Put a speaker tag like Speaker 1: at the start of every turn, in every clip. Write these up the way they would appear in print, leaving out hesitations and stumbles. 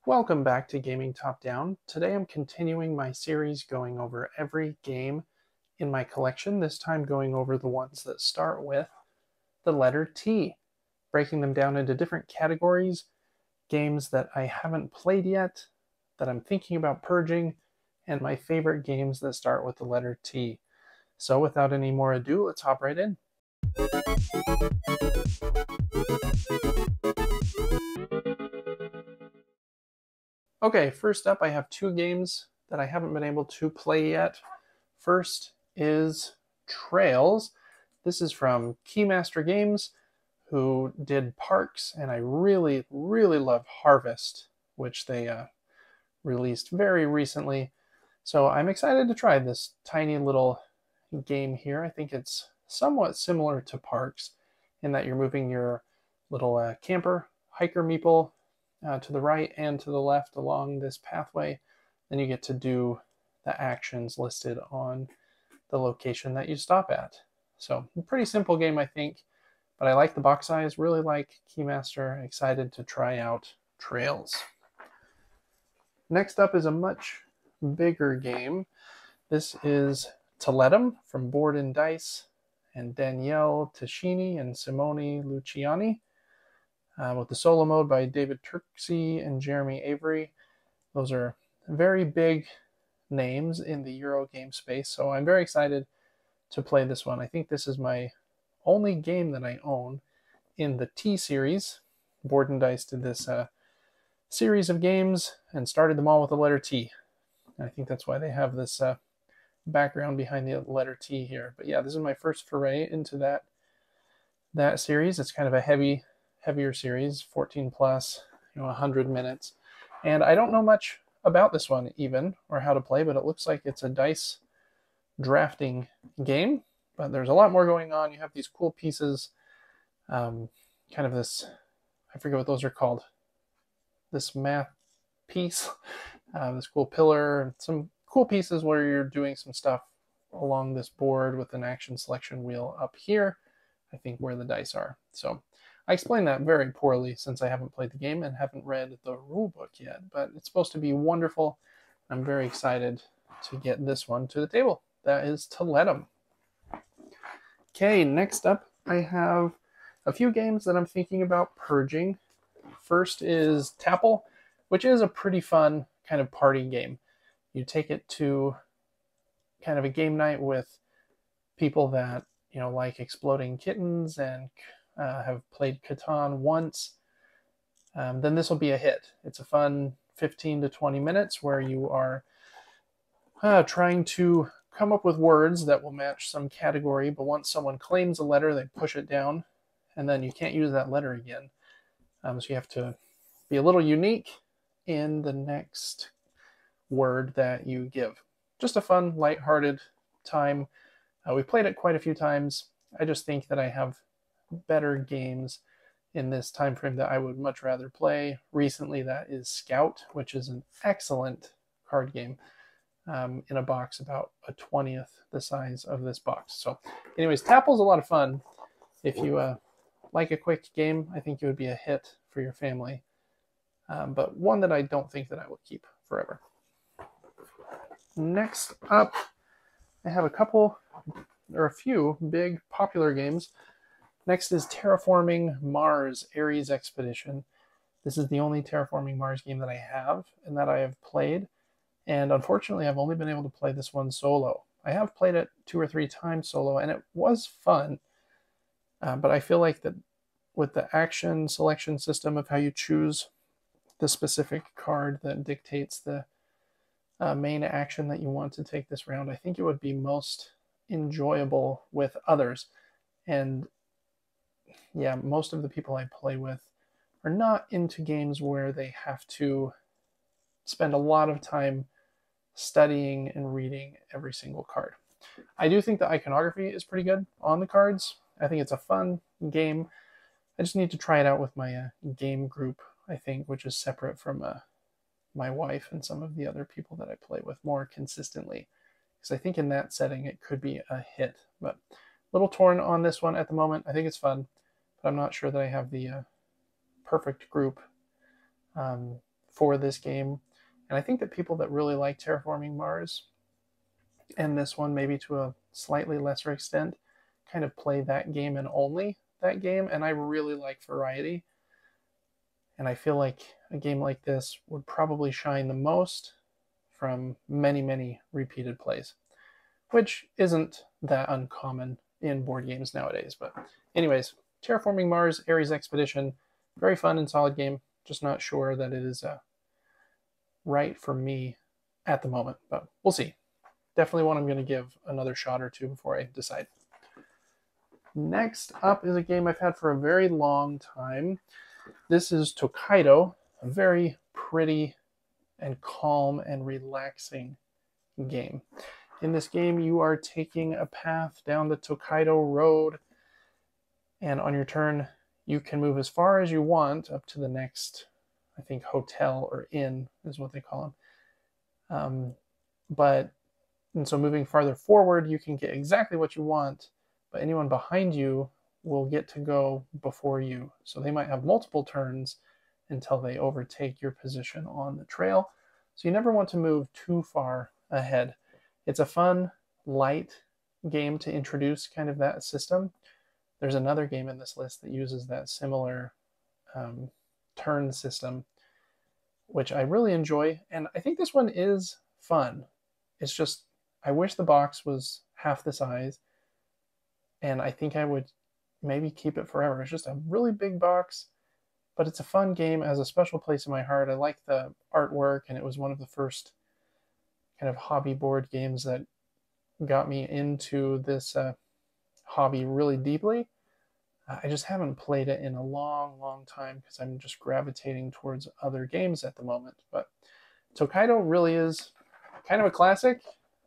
Speaker 1: Welcome back to Gaming Top Down. Today I'm continuing my series going over every game in my collection, this time going over the ones that start with the letter T, breaking them down into different categories, games that I haven't played yet, that I'm thinking about purging, and my favorite games that start with the letter T. So without any more ado, let's hop right in. Okay, first up I have two games that I haven't been able to play yet. First is Trails. This is from Keymaster Games, who did Parks, and I really love Harvest, which they released very recently. So I'm excited to try this tiny little game here. I think it's somewhat similar to Parks in that you're moving your little camper, hiker meeple to the right and to the left along this pathway. Then you get to do the actions listed on the location that you stop at. So pretty simple game, I think, but I like the box size, really like Keymaster, excited to try out Trails. Next up is a much bigger game. This is Toletum from Board and Dice and Danielle Tashini and Simone Luciani, with the solo mode by David Turksey and Jeremy Avery. Those are very big names in the Euro game space, so I'm very excited to play this one. I think this is my only game that I own in the T series. Board and Dice did this series of games and started them all with the letter T. And I think that's why they have this background behind the letter T here. But yeah, this is my first foray into that series. It's kind of a heavier series, 14 plus, 100 minutes. And I don't know much about this one even, or how to play, but it looks like it's a dice drafting game. But there's a lot more going on. You have these cool pieces, kind of this, I forget what those are called, this math piece, this cool pillar, some cool pieces where you're doing some stuff along this board with an action selection wheel up here, I think where the dice are. So I explained that very poorly since I haven't played the game and haven't read the rule book yet, but it's supposed to be wonderful. I'm very excited to get this one to the table. That is Toletum. Okay, next up I have a few games that I'm thinking about purging. First is Tapple, which is a pretty fun kind of party game. You take it to kind of a game night with people that like Exploding Kittens and have played Catan once. Then this will be a hit. It's a fun 15 to 20 minutes where you are trying to come up with words that will match some category, but once someone claims a letter, they push it down, and then you can't use that letter again. So you have to be a little unique in the next word that you give. Just a fun, lighthearted time. We've played it quite a few times. I just think that I have better games in this time frame that I would much rather play. Recently, that is Scout, which is an excellent card game in a box about a 20th the size of this box. So anyways, Tapple's a lot of fun. If you like a quick game, I think it would be a hit for your family. But one that I don't think that I will keep forever. Next up, I have a few big popular games. Next is Terraforming Mars Ares Expedition. This is the only Terraforming Mars game that I have and that I have played. And unfortunately, I've only been able to play this one solo. I have played it 2 or 3 times solo, and it was fun. But I feel like that with the action selection system of how you choose the specific card that dictates the main action that you want to take this round, I think it would be most enjoyable with others. And yeah, most of the people I play with are not into games where they have to spend a lot of time studying and reading every single card. I do think the iconography is pretty good on the cards. I think it's a fun game. I just need to try it out with my game group, I think, which is separate from my wife and some of the other people that I play with more consistently. Because I think in that setting it could be a hit. But a little torn on this one at the moment. I think it's fun, but I'm not sure that I have the perfect group for this game. And I think that people that really like Terraforming Mars, and this one maybe to a slightly lesser extent, kind of play that game and only that game. And I really like variety. And I feel like a game like this would probably shine the most from many, many repeated plays, which isn't that uncommon in board games nowadays. But anyways, Terraforming Mars, Ares Expedition, very fun and solid game. Just not sure that it is right for me at the moment, but we'll see. Definitely one I'm going to give another shot or two before I decide. Next up is a game I've had for a very long time. This is Tokaido, a very pretty and calm and relaxing game. In this game, you are taking a path down the Tokaido Road, and on your turn, you can move as far as you want up to the next, I think, hotel or inn is what they call them. And so moving farther forward, you can get exactly what you want, but anyone behind you will get to go before you. So they might have multiple turns until they overtake your position on the trail. So you never want to move too far ahead. It's a fun, light game to introduce kind of that system. There's another game in this list that uses that similar turn system, which I really enjoy. And I think this one is fun. It's just, I wish the box was half the size, and I think I would maybe keep it forever. It's just a really big box, but it's a fun game, has a special place in my heart. I like the artwork, and it was one of the first kind of hobby board games that got me into this hobby really deeply. I just haven't played it in a long, long time because I'm just gravitating towards other games at the moment. But Tokaido really is kind of a classic.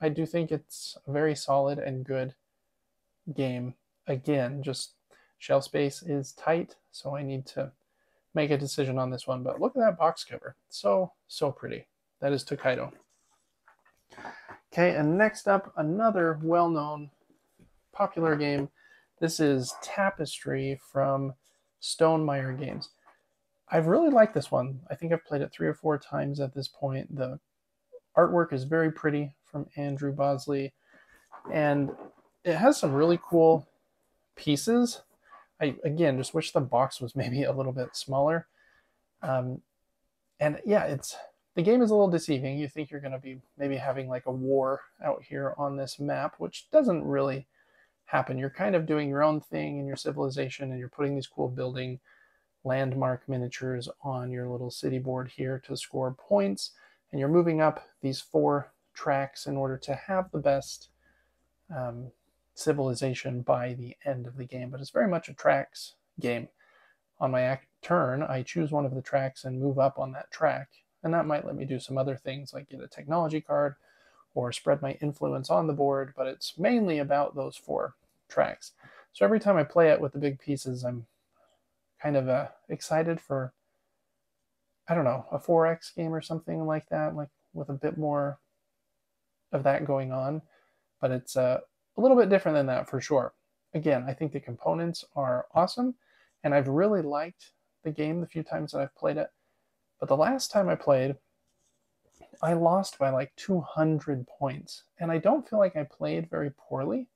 Speaker 1: I do think it's a very solid and good game. Again, just shelf space is tight, so I need to make a decision on this one. But look at that box cover. So pretty. That is Tokaido. Okay, and next up, another well-known, popular game. This is Tapestry from Stonemaier Games. I've really liked this one. I think I've played it 3 or 4 times at this point. The artwork is very pretty from Andrew Bosley, and it has some really cool pieces. I, again, just wish the box was maybe a little bit smaller. And yeah, the game is a little deceiving. You think you're going to be maybe having like a war out here on this map, which doesn't really happen. You're kind of doing your own thing in your civilization, and you're putting these cool building landmark miniatures on your little city board here to score points, and you're moving up these 4 tracks in order to have the best civilization by the end of the game. But it's very much a tracks game. On my turn, I choose one of the tracks and move up on that track, and that might let me do some other things like get a technology card or spread my influence on the board, but it's mainly about those 4 tracks. So every time I play it with the big pieces, I'm kind of excited for, I don't know, a 4X game or something like that, like with a bit more of that going on. But it's a little bit different than that for sure. Again, I think the components are awesome, and I've really liked the game the few times that I've played it. But the last time I played, I lost by like 200 points, and I don't feel like I played very poorly.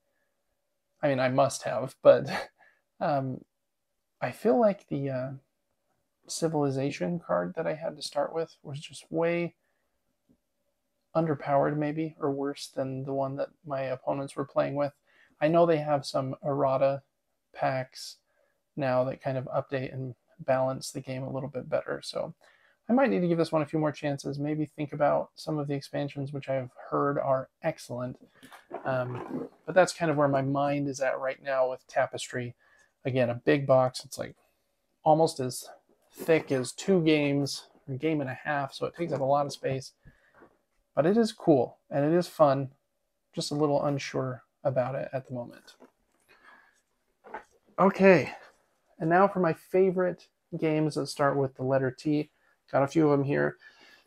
Speaker 1: I mean, I must have, but I feel like the civilization card that I had to start with was just way underpowered, maybe, or worse than the one that my opponents were playing with. I know they have some errata packs now that kind of update and balance the game a little bit better, so I might need to give this one a few more chances, maybe think about some of the expansions, which I've heard are excellent. But that's kind of where my mind is at right now with Tapestry. Again, a big box. It's like almost as thick as 2 games, a game and a half, so it takes up a lot of space. But it is cool, and it is fun. Just a little unsure about it at the moment. Okay, and now for my favorite games that start with the letter T. Got a few of them here.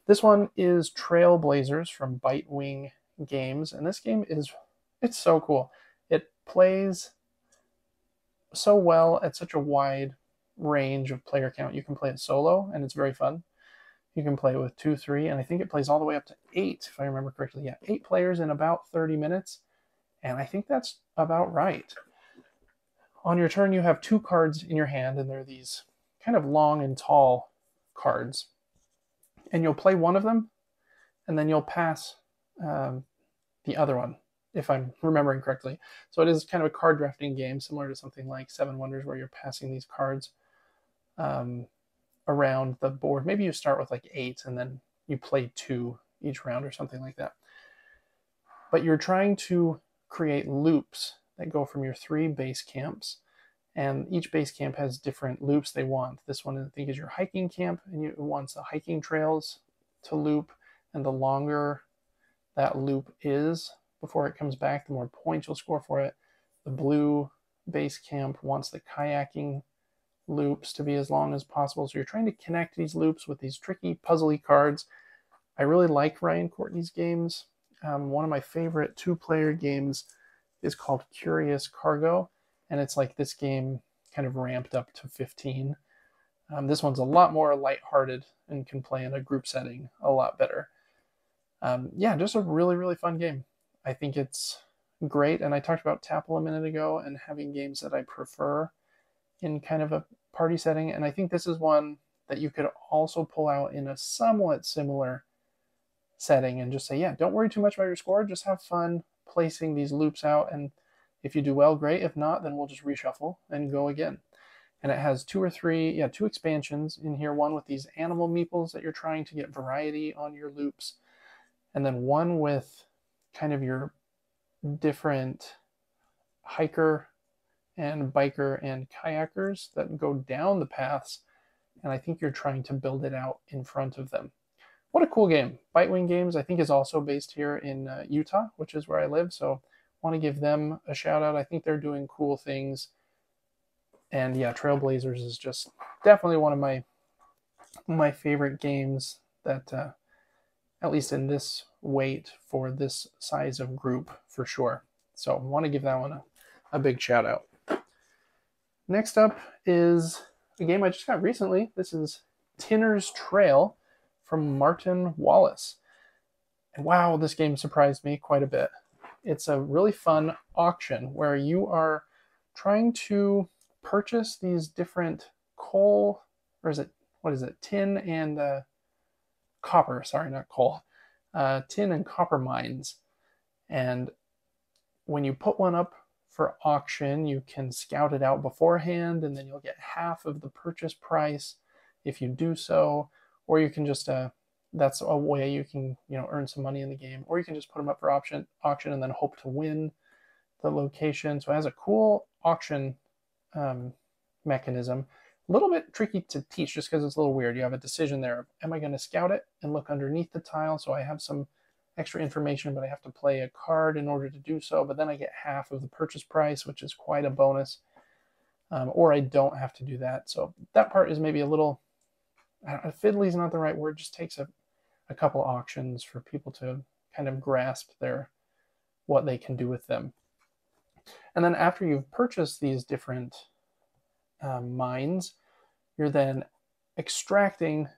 Speaker 1: This one is Trailblazers from Bitewing Games, and this game it's so cool. It plays so well at such a wide range of player count. You can play it solo, and it's very fun. You can play with 2, 3, and I think it plays all the way up to 8, if I remember correctly. Yeah, 8 players in about 30 minutes, and I think that's about right. On your turn, you have 2 cards in your hand, and they're these kind of long and tall cards. And you'll play one of them, and then you'll pass the other one, if I'm remembering correctly. So it is kind of a card drafting game, similar to something like Seven Wonders, where you're passing these cards around the board. Maybe you start with like 8, and then you play 2 each round or something like that. But you're trying to create loops that go from your 3 base camps, and each base camp has different loops they want. This one, I think, is your hiking camp, and it wants the hiking trails to loop, and the longer that loop is before it comes back, the more points you'll score for it. The blue base camp wants the kayaking loops to be as long as possible. So you're trying to connect these loops with these tricky, puzzly cards. I really like Ryan Courtney's games. One of my favorite 2-player games is called Curious Cargo, and it's like this game kind of ramped up to 15. This one's a lot more lighthearted and can play in a group setting a lot better. Yeah, just a really, really fun game. I think it's great, and I talked about Tapple a minute ago and having games that I prefer in kind of a party setting, and I think this is one that you could also pull out in a somewhat similar setting and just say, yeah, don't worry too much about your score, just have fun placing these loops out, and if you do well, great. If not, then we'll just reshuffle and go again. And it has 2 expansions in here, one with these animal meeples that you're trying to get variety on your loops, and then one with kind of your different hiker and biker and kayakers that go down the paths, and I think you're trying to build it out in front of them. What a cool game. Bitewing Games, I think, is also based here in Utah, which is where I live, so I want to give them a shout out. I think they're doing cool things. And yeah, Trailblazers is just definitely one of my favorite games that, at least in this weight for this size of group, for sure. So I want to give that one a big shout out. Next up is a game I just got recently. This is Tinner's Trail from Martin Wallace. And wow, this game surprised me quite a bit. It's a really fun auction where you are trying to purchase these different coal, or what is it, tin and copper, sorry, not coal, tin and copper mines. And when you put one up for auction, you can scout it out beforehand, and then you'll get half of the purchase price if you do so, or you can just that's a way you can earn some money in the game, or you can just put them up for auction and then hope to win the location. So it has a cool auction mechanism. A little bit tricky to teach just because it's a little weird. You have a decision there. Am I going to scout it and look underneath the tile so I have some extra information, but I have to play a card in order to do so, but then I get half of the purchase price, which is quite a bonus. Or I don't have to do that. So that part is maybe a little, fiddly is not the right word, just takes a couple auctions for people to kind of grasp what they can do with them. And then after you've purchased these different mines, you're then extracting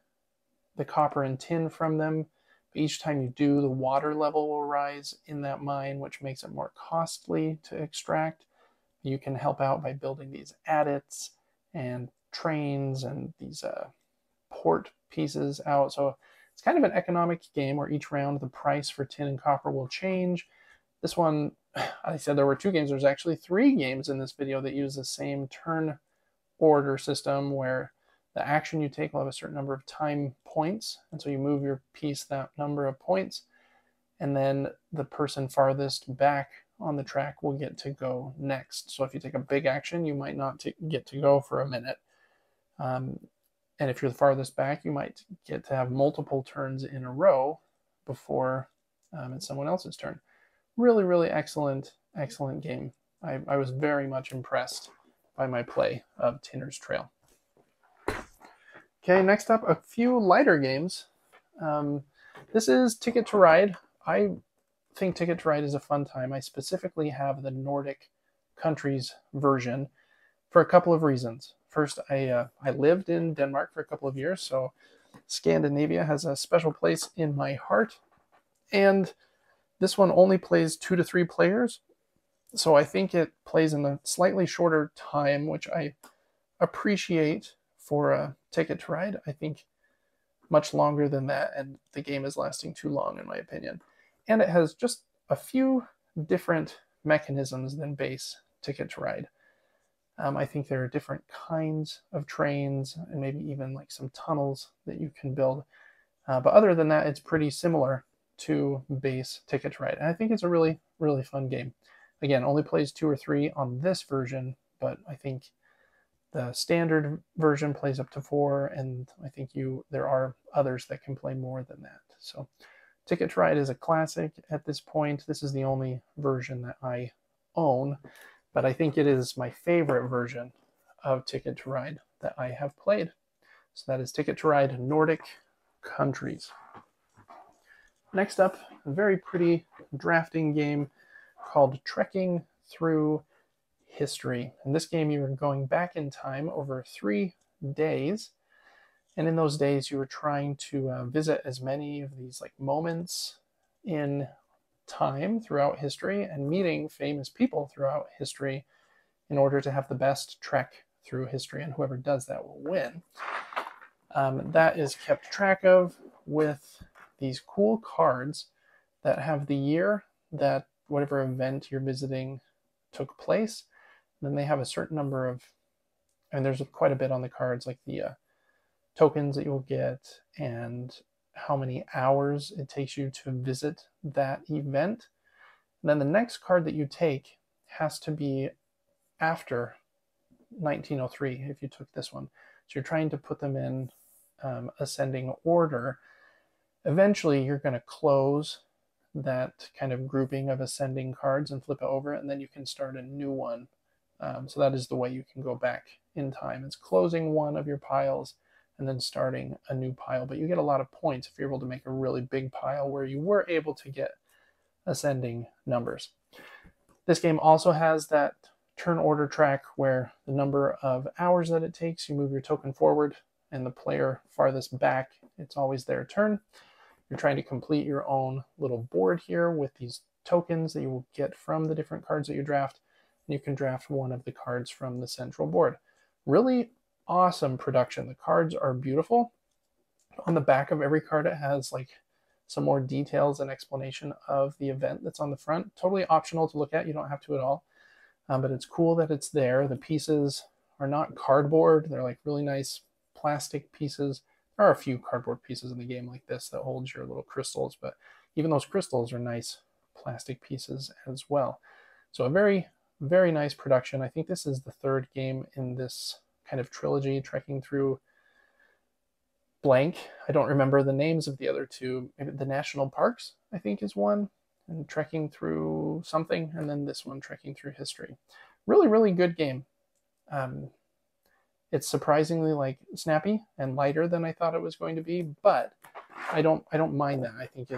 Speaker 1: the copper and tin from them. Each time you do, the water level will rise in that mine, which makes it more costly to extract. You can help out by building these adits and trains and these port pieces out. So it's kind of an economic game where each round the price for tin and copper will change. This one, I said there were 2 games. There's actually 3 games in this video that use the same turn order system where the action you take will have a certain number of time points, and so you move your piece that number of points, and then the person farthest back on the track will get to go next. So if you take a big action, you might not get to go for a minute. And if you're the farthest back, you might get to have multiple turns in a row before it's someone else's turn. Really, really excellent game. I was very much impressed by my play of Tinner's Trail. Okay, next up, a few lighter games. This is Ticket to Ride. I think Ticket to Ride is a fun time. I specifically have the Nordic countries version for a couple of reasons. First, I lived in Denmark for a couple of years, so Scandinavia has a special place in my heart, and this one only plays 2 to 3 players, so I think it plays in a slightly shorter time, which I appreciate for a Ticket to Ride. I think much longer than that, and the game is lasting too long in my opinion. And it has just a few different mechanisms than base Ticket to Ride. I think there are different kinds of trains and maybe even like some tunnels that you can build. But other than that, it's pretty similar to base Ticket to Ride. And I think it's a really, really fun game. Again, only plays 2 or 3 on this version, but I think the standard version plays up to 4, and I think there are others that can play more than that. So Ticket to Ride is a classic at this point. This is the only version that I own, but I think it is my favorite version of Ticket to Ride that I have played. So that is Ticket to Ride Nordic Countries. Next up, a very pretty drafting game called Trekking Through History. In this game, you were going back in time over 3 days, and in those days, you were trying to visit as many of these like moments in time throughout history and meeting famous people throughout history in order to have the best trek through history, and whoever does that will win. That is kept track of with these cool cards that have the year that whatever event you're visiting took place. And then they have a certain number of, and there's quite a bit on the cards, like the tokens that you'll get and how many hours it takes you to visit that event. And then the next card that you take has to be after 1903 if you took this one. So you're trying to put them in ascending order. Eventually you're going to close that kind of grouping of ascending cards and flip it over, and then you can start a new one. So that is the way you can go back in time. It's closing one of your piles and then starting a new pile. But you get a lot of points if you're able to make a really big pile where you were able to get ascending numbers. This game also has that turn order track where the number of hours that it takes, you move your token forward, and the player farthest back, it's always their turn. You're trying to complete your own little board here with these tokens that you will get from the different cards that you draft. And you can draft one of the cards from the central board. Really awesome production. The cards are beautiful. On the back of every card, it has like some more details and explanation of the event that's on the front. Totally optional to look at. You don't have to at all. But it's cool that it's there. The pieces are not cardboard. They're like really nice plastic pieces. There are a few cardboard pieces in the game like this that hold your little crystals, but even those crystals are nice plastic pieces as well. So a very, very nice production. I think this is the 3rd game in this kind of trilogy, Trekking Through blank. I don't remember the names of the other 2. Maybe the National Parks, I think, is one, and Trekking Through something, and then this one, Trekking Through History. Really, really good game. It's surprisingly like snappy and lighter than I thought it was going to be, but I don't mind that. I think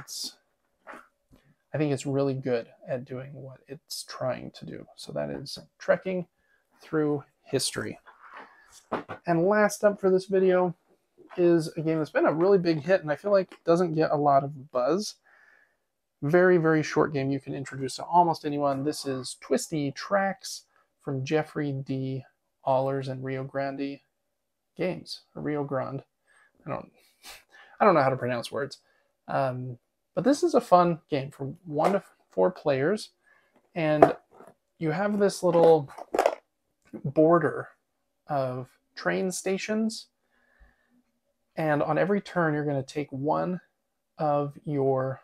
Speaker 1: it's really good at doing what it's trying to do. So that is Trekking Through History. And last up for this video is a game that's been a really big hit and I feel like doesn't get a lot of buzz. Very, very short game you can introduce to almost anyone. This is Twisty Tracks from Jeffrey D. Allers and Rio Grande Games, or Rio Grande. I don't know how to pronounce words. But this is a fun game from 1 to 4 players, and you have this little border of train stations, and on every turn you're going to take one of your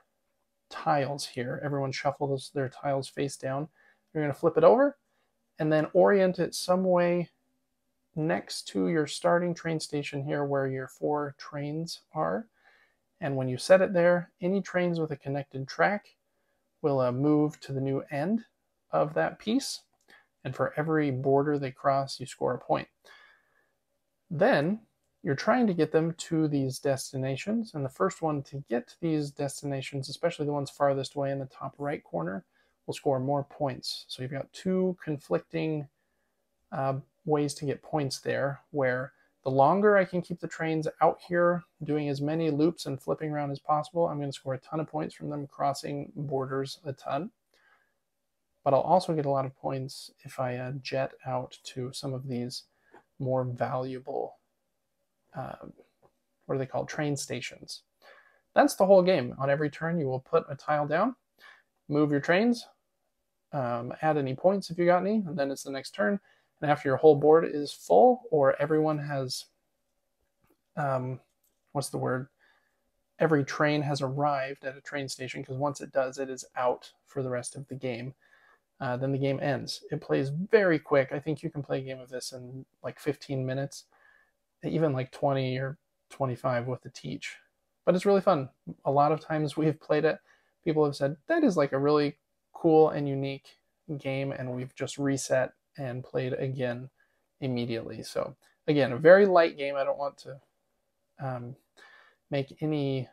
Speaker 1: tiles here. Everyone shuffles their tiles face down. You're going to flip it over and then orient it some way next to your starting train station here where your 4 trains are. And when you set it there, any trains with a connected track will move to the new end of that piece. And for every border they cross, you score a point. Then you're trying to get them to these destinations. And the first one to get to these destinations, especially the ones farthest away in the top right corner, will score more points. So you've got 2 conflicting ways to get points there, where The longer I can keep the trains out here doing as many loops and flipping around as possible, I'm going to score a ton of points from them crossing borders a ton. But I'll also get a lot of points if I jet out to some of these more valuable, what are they called, train stations. That's the whole game. On every turn, you will put a tile down, move your trains, add any points if you got any, and then it's the next turn. And after your whole board is full, or everyone has, what's the word? Every train has arrived at a train station, because once it does, it is out for the rest of the game. Then the game ends. It plays very quick. I think you can play a game of this in like 15 minutes, even like 20 or 25 with the teach. But it's really fun. A lot of times we've played it, people have said, that is like a really cool and unique game, and we've just reset and played again immediately. So again, a very light game. I don't want to make any,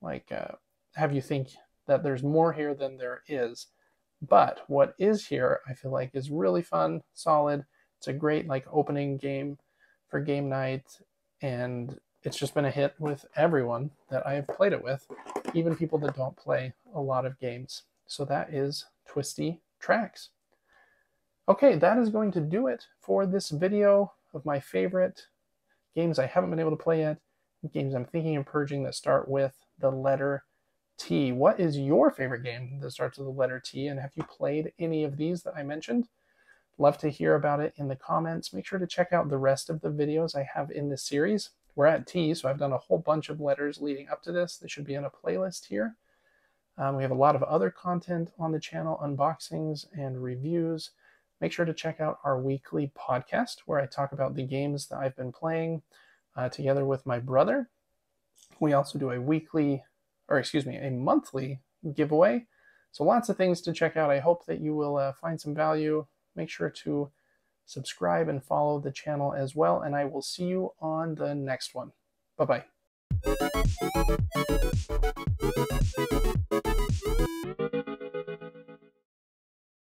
Speaker 1: like, have you think that there's more here than there is. But what is here, I feel like, is really fun, solid. It's a great like opening game for game night, and it's just been a hit with everyone that I have played it with, even people that don't play a lot of games. So that is Twisty Tracks. Okay, that is going to do it for this video of my favorite games I haven't been able to play yet, games I'm thinking of purging that start with the letter T. What is your favorite game that starts with the letter T, and have you played any of these that I mentioned? Love to hear about it in the comments. Make sure to check out the rest of the videos I have in this series. We're at T, so I've done a whole bunch of letters leading up to this. They should be in a playlist here. We have a lot of other content on the channel, unboxings and reviews. Make sure to check out our weekly podcast where I talk about the games that I've been playing together with my brother. We also do a monthly giveaway. So lots of things to check out. I hope that you will find some value. Make sure to subscribe and follow the channel as well, and I will see you on the next one. Bye-bye.